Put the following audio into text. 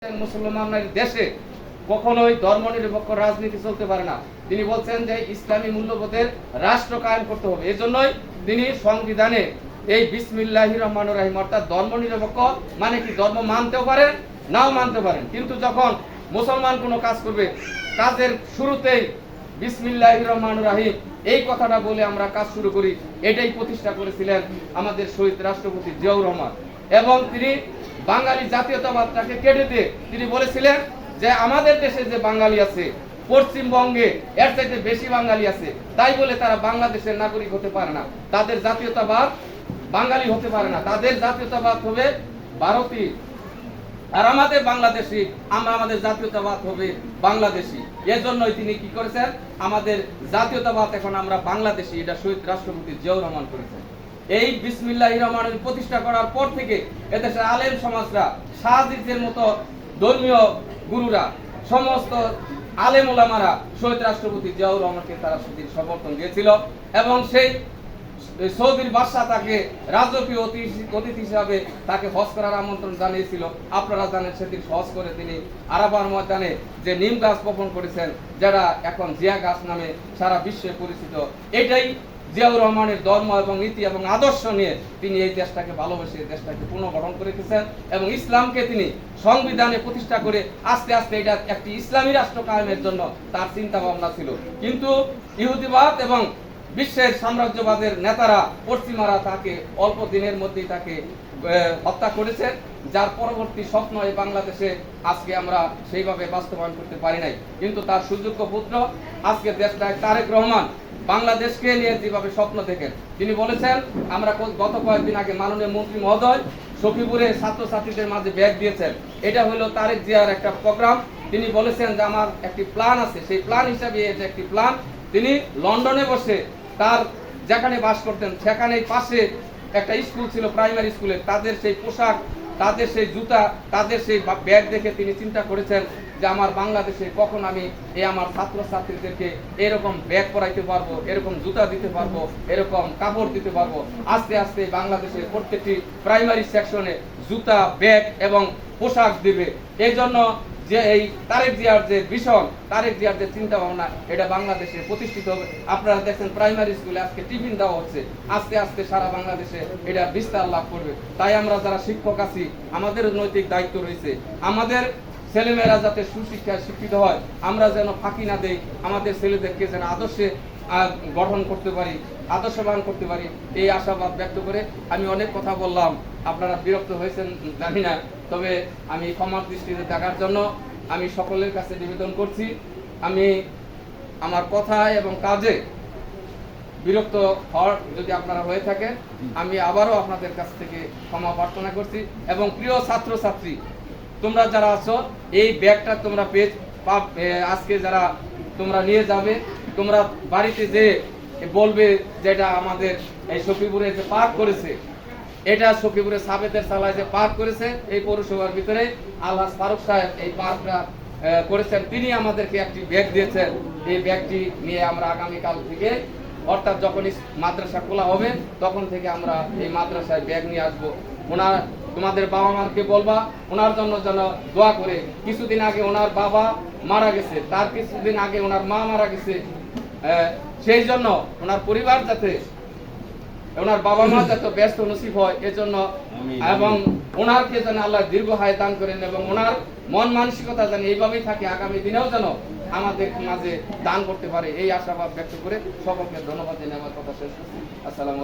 মুসলমানের দেশে কখনোই ধর্মনিরপেক্ষ রাজনীতি চলতে পারে না। তিনি বলছেন যে ইসলামী মূল্যবোধের রাষ্ট্র কায়েম করতে হবে। এজন্যই তিনি সংবিধানে এই বিসমিল্লাহির রহমানির রহিম অর্থাৎ ধর্মনিরপেক্ষ মানে কি ধর্ম মানতেও পারেন নাও মানতে পারেন, কিন্তু যখন মুসলমান কোনো কাজ করবে কাজের শুরুতেই বিসমিল্লাহির রহমানির রহিম এই কথাটা বলে আমরা কাজ শুরু করি। এটাই প্রতিষ্ঠা করেছিলেন আমাদের শহীদ রাষ্ট্রপতি জিয়াউর রহমান। এবং তিনি বাঙালি জাতীয়তাবাদটাকে কেটে দিয়ে তিনি বলেছিলেন যে আমাদের দেশে যে বাঙালি আছে পশ্চিমবঙ্গে এর চাইতে বেশি বাঙালি আছে, তাই বলে তারা বাংলাদেশের নাগরিক হতে পারে না, তাদের জাতীয়তাবাদ বাঙালি হতে পারে না, তাদের জাতীয়তাবাদ হবে ভারতীয়। আর আমাদের বাংলাদেশি, আমরা আমাদের জাতীয়তাবাদ হবে বাংলাদেশি। এর জন্যই তিনি কি করেছেন, আমাদের জাতীয়তাবাদ এখন আমরা বাংলাদেশি, এটা শহীদ রাষ্ট্রপতি জিয়াউর রহমান করেছেন। এই বিসমিল্লাহির রহমানির প্রতিষ্ঠা করার পর থেকে এদেশের আলেম সমাজরা, শাহজিদের মতো ধর্মীয় গুরুরা, সমস্ত আলেম ওলামারা শহীদ রাষ্ট্রপতি জিয়াউর রহমানকে তারা সেদিন সমর্থন দিয়েছিল। এবং সেই সৌদির বাদশাহ তাকে রাজকীয় অতিথি হিসাবে তাকে হজ করার আমন্ত্রণ জানিয়েছিল। আপনারা জানেন সেদিন হজ করে তিনি আরাফার ময়দানে যে নিম গাছ বপন করেছেন, যারা এখন জিয়া গাছ নামে সারা বিশ্বে পরিচিত। এটাই জিয়াউর রহমানের ধর্ম এবং নীতি এবং আদর্শ নিয়ে তিনি এই দেশটাকে ভালোবেসে দেশটাকে পুনর্গঠন করে রেখেছেন এবং ইসলামকে তিনি সংবিধানে প্রতিষ্ঠা করে আস্তে আস্তে এটা একটি ইসলামী রাষ্ট্র কায়েমের জন্য তার চিন্তা ভাবনা ছিল। কিন্তু ইহুদিবাদ এবং বিশ্বের সাম্রাজ্যবাদের নেতারা পশ্চিমারা তাকে অল্প দিনের মধ্যেই তাকে হত্যা করেছে, যার পরবর্তী স্বপ্ন এই বাংলাদেশে আজকে আমরা সেইভাবে বাস্তবায়ন করতে পারি নাই। কিন্তু তার সুযোগ্য পুত্র আজকে দেশটায় তারেক রহমান বাংলাদেশকে নিয়ে যেভাবে স্বপ্ন দেখেন, তিনি বলেছেন, আমরা গত কয়েকদিন আগে মাননীয় মন্ত্রী মহোদয় সখীপুরে ছাত্রছাত্রীদের মাঝে ব্যাগ দিয়েছেন। এটা হলো তারেক জিয়ার একটা প্রোগ্রাম। তিনি বলেছেন যে আমার একটি প্ল্যান আছে, সেই প্ল্যান হিসাবে এটা একটি প্ল্যান। তিনি লন্ডনে বসে তার যেখানে বাস করতেন সেখানেই পাশে একটা স্কুল ছিল প্রাইমারি স্কুলের, তাদের সেই পোশাক, তাদের সেই জুতা, তাদের সেই ব্যাগ দেখে তিনি চিন্তা করেছেন যে আমার বাংলাদেশে কখন আমি এই আমার ছাত্রছাত্রীদেরকে এরকম ব্যাগ পরাইতে পারবো, এরকম জুতা দিতে পারবো, এরকম কাপড় দিতে পারবো। আস্তে আস্তে বাংলাদেশের প্রত্যেকটি প্রাইমারি সেকশনে জুতা, ব্যাগ এবং পোশাক দিবে। এই জন্য যে এই তারেক জিয়ার যে ভিশন, তারেক জিয়ার যে চিন্তা ভাবনা, এটা বাংলাদেশে প্রতিষ্ঠিত হবে। আপনারা দেখছেন প্রাইমারি স্কুলে আজকে টিফিন দেওয়া হচ্ছে, আস্তে আস্তে সারা বাংলাদেশে এটা বিস্তার লাভ করবে। তাই আমরা যারা শিক্ষক আছি আমাদের নৈতিক দায়িত্ব রয়েছে, আমাদের ছেলেমেয়েরা যাতে সুশিক্ষায় শিক্ষিত হয়, আমরা যেন ফাঁকি না দেই, আমাদের ছেলেদেরকে যেন আদর্শে গঠন করতে পারি, আদর্শবান করতে পারি, এই আশাবাদ ব্যক্ত করে আমি অনেক কথা বললাম। আপনারা বিরক্ত হয়েছেন জানি না, তবে আমি ক্ষমার দৃষ্টিতে দেখার জন্য আমি সকলের কাছে নিবেদন করছি। আমি আমার কথায় এবং কাজে বিরক্ত হওয়ার যদি আপনারা হয়ে থাকেন, আমি আবারও আপনাদের কাছ থেকে ক্ষমা প্রার্থনা করছি। এবং প্রিয় ছাত্রছাত্রী, তোমরা যারা আছো এই ব্যাগটা তোমরা আজকে যারা তোমরা নিয়ে যাবে, তোমরা বাড়িতে যে বলবে যেটা আমাদের এই সখীপুরে যে পার্ক করেছে, এটা সখীপুরে সাবেদের সালায় যে পার্ক করেছে এই পৌরসভার ভিতরে আলহাজ ফারুক সাহেব এই পার্কটা করেছেন, তিনি আমাদেরকে একটি ব্যাগ দিয়েছেন। এই ব্যাগটি নিয়ে আমরা আগামীকাল থেকে, অর্থাৎ যখন মাদ্রাসা খোলা হবে তখন থেকে আমরা এই মাদ্রাসায় ব্যাগ নিয়ে আসবো। ওনার তোমাদের বাবা মাকে বলবা ওনার জন্য যেন দোয়া করে। কিছুদিন আগে ওনার বাবা মারা গেছে, তার কিছুদিন আগে ওনার মা মারা গেছে, সেই জন্য ওনার পরিবার যাতে, ওনার বাবা মা যাতে ব্যস্ত নসিব হয় এজন্য, এবং ওনারকে যেন আল্লাহ দীর্ঘ হায়াত দান করেন এবং ওনার মন মানসিকতা যেন এইভাবেই থাকে, আগামী দিনেও যেন আমাদের মাঝে দান করতে পারে, এই আশাবাদ ব্যক্ত করে সকলকে ধন্যবাদ জানিয়ে আমার কথা শেষ করছি। আসসালামু